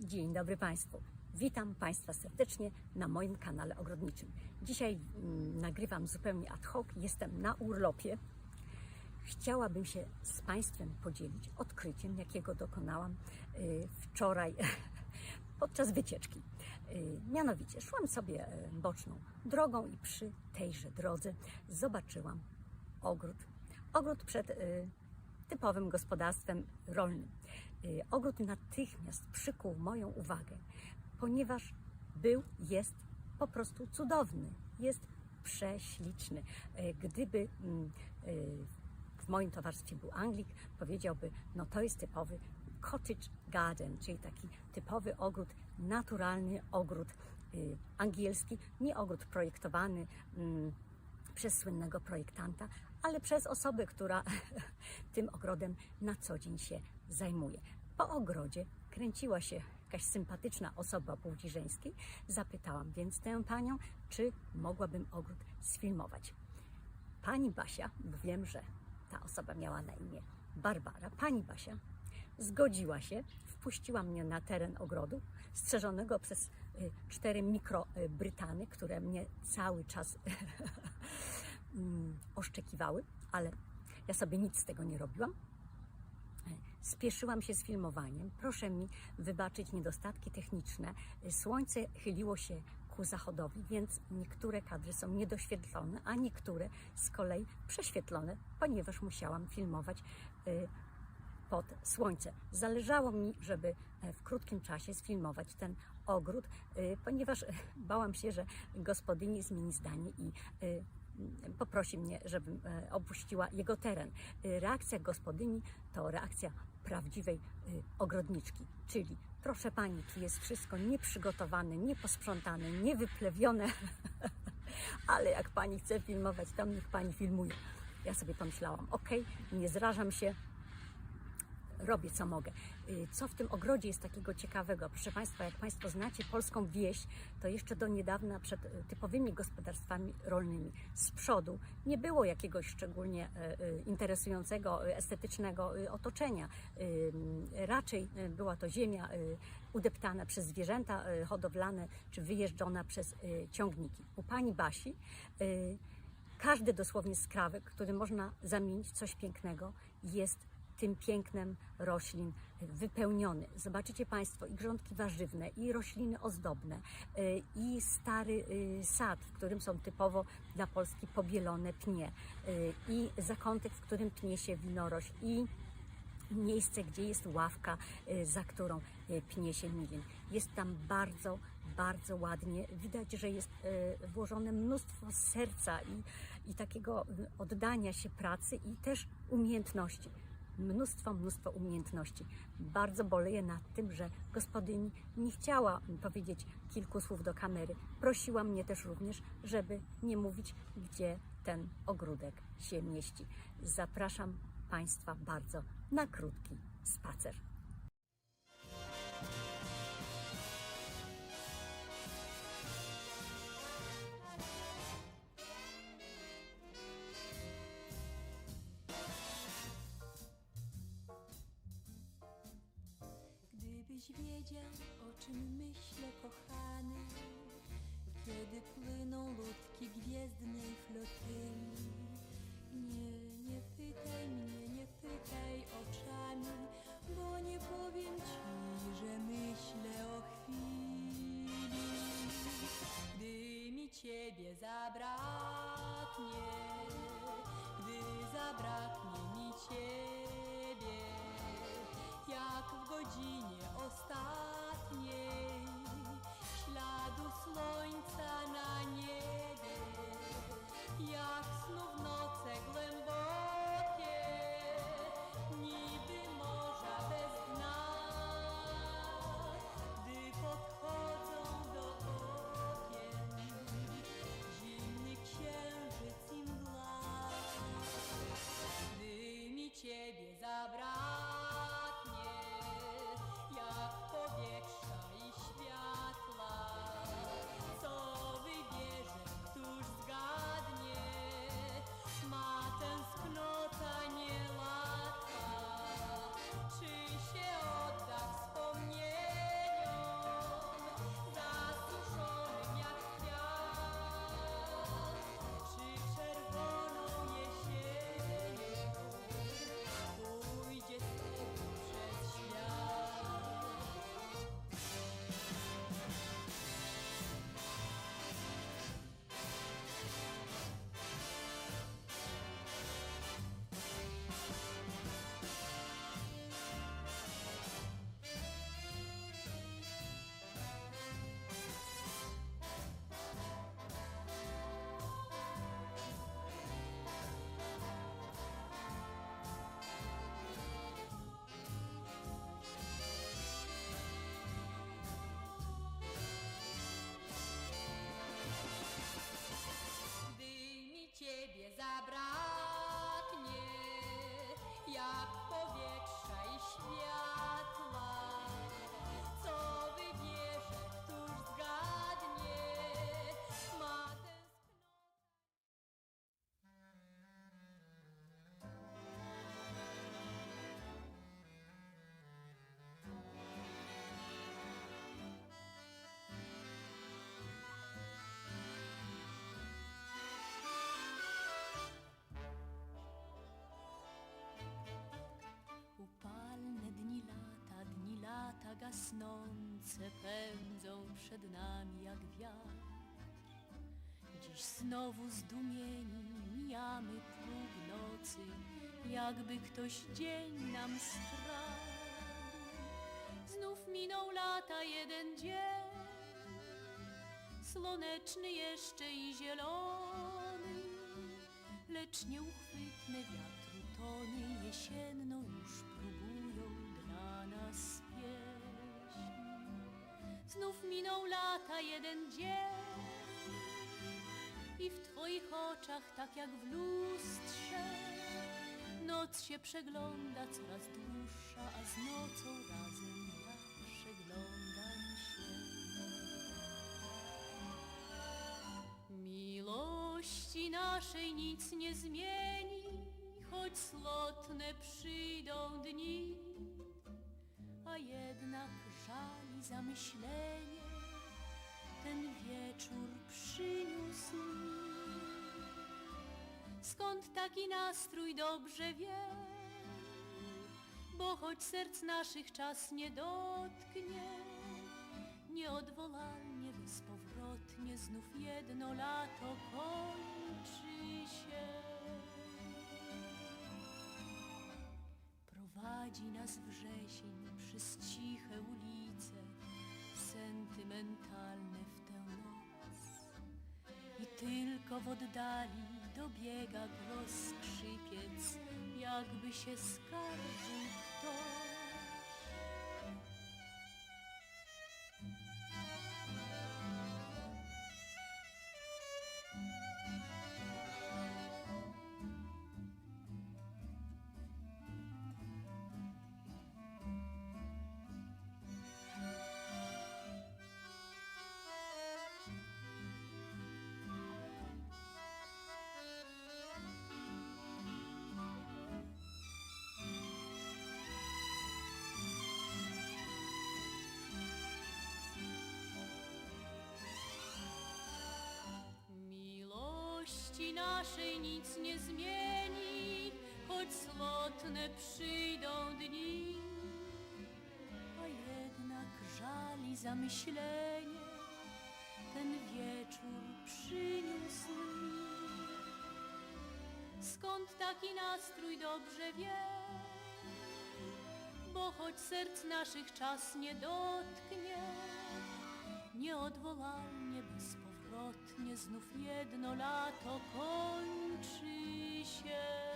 Dzień dobry Państwu. Witam Państwa serdecznie na moim kanale ogrodniczym. Dzisiaj nagrywam zupełnie ad hoc, jestem na urlopie. Chciałabym się z Państwem podzielić odkryciem, jakiego dokonałam wczoraj podczas wycieczki. Mianowicie szłam sobie boczną drogą i przy tejże drodze zobaczyłam ogród. Ogród przed typowym gospodarstwem rolnym. Ogród natychmiast przykuł moją uwagę, ponieważ jest po prostu cudowny, jest prześliczny. Gdyby w moim towarzystwie był Anglik, powiedziałby, no to jest typowy cottage garden, czyli taki typowy ogród, naturalny ogród angielski, nie ogród projektowany przez słynnego projektanta, ale przez osobę, która tym ogrodem na co dzień się zajmuje. Po ogrodzie kręciła się jakaś sympatyczna osoba płci żeńskiej. Zapytałam więc tę panią, czy mogłabym ogród sfilmować. Pani Basia, bo wiem, że ta osoba miała na imię Barbara, pani Basia zgodziła się, wpuściła mnie na teren ogrodu, strzeżonego przez 4 mikrobrytany, które mnie cały czas oszczekiwały, ale ja sobie nic z tego nie robiłam. Spieszyłam się z filmowaniem. Proszę mi wybaczyć niedostatki techniczne. Słońce chyliło się ku zachodowi, więc niektóre kadry są niedoświetlone, a niektóre z kolei prześwietlone, ponieważ musiałam filmować pod słońce. Zależało mi, żeby w krótkim czasie sfilmować ten ogród, ponieważ bałam się, że gospodyni zmieni zdanie i poprosi mnie, żebym opuściła jego teren. Reakcja gospodyni to reakcja prawdziwej ogrodniczki, czyli proszę pani, tu jest wszystko nieprzygotowane, nieposprzątane, niewyplewione, ale jak pani chce filmować, to niech pani filmuje. Ja sobie pomyślałam, ok, nie zrażam się, robię co mogę. Co w tym ogrodzie jest takiego ciekawego? Proszę Państwa, jak Państwo znacie polską wieś, to jeszcze do niedawna przed typowymi gospodarstwami rolnymi z przodu nie było jakiegoś szczególnie interesującego, estetycznego otoczenia. Raczej była to ziemia udeptana przez zwierzęta hodowlane czy wyjeżdżona przez ciągniki. U pani Basi każdy dosłownie skrawek, który można zamienić w coś pięknego, jest tym pięknem roślin wypełniony. Zobaczycie Państwo i grządki warzywne, i rośliny ozdobne, i stary sad, w którym są typowo dla Polski pobielone pnie, i zakątek, w którym pnie się winorośl, i miejsce, gdzie jest ławka, za którą pnie się milin. Jest tam bardzo, bardzo ładnie. Widać, że jest włożone mnóstwo serca i takiego oddania się pracy i też umiejętności. Mnóstwo umiejętności. Bardzo boleję nad tym, że gospodyni nie chciała powiedzieć kilku słów do kamery. Prosiła mnie też również, żeby nie mówić, gdzie ten ogródek się mieści. Zapraszam Państwa bardzo na krótki spacer. Gdybyś wiedział, o czym myślę, kochany, kiedy płyną ludki gwiezdnej flotyli. Nie pytaj mnie, nie pytaj oczami, bo nie powiem ci, że myślę o chwili, gdy mi ciebie zabraknie, gdy zabraknie mi ciebie, jak w godzinie ostatniej, śladu słońca na niebie, jak znów noce głębokie, niby morza bez dna, gdy podchodzą do okien zimny księżyc i mgła, gdy mi ciebie zabraknie, jak gasnące pędzą przed nami jak wiatr. Dziś znowu zdumieni mijamy próg nocy, jakby ktoś dzień nam skradł. Znów minął lata jeden dzień, słoneczny jeszcze i zielony, lecz nieuchwytne wiatru tony jesienną już próbują dla nas pieśni. Znów minął lata jeden dzień i w twoich oczach, tak jak w lustrze, noc się przegląda coraz dłuższa, a z nocą razem ja przeglądam się. Miłości naszej nic nie zmieni, choć slotne przyjdą dni, a jednak żali zamyślenie ten wieczór przyniósł mi. Skąd taki nastrój dobrze wiem, bo choć serc naszych czas nie dotknie, nieodwołalnie, bezpowrotnie znów jedno lato kończy się. Prowadzi nas wrzesień przez ciche ulice, sentymentalne w tę noc. I tylko w oddali dobiega głos skrzypiec, jakby się skarżył ktoś. Miłości naszej nic nie zmieni, choć slotne przyjdą dni, a jednak żali zamyślenie ten wieczór przyniósł mi. Skąd taki nastrój dobrze wiem, bo choć serc naszych czas nie dotknie, nieodwołalnie, bezpowrotnie znów jedno lato kończy się.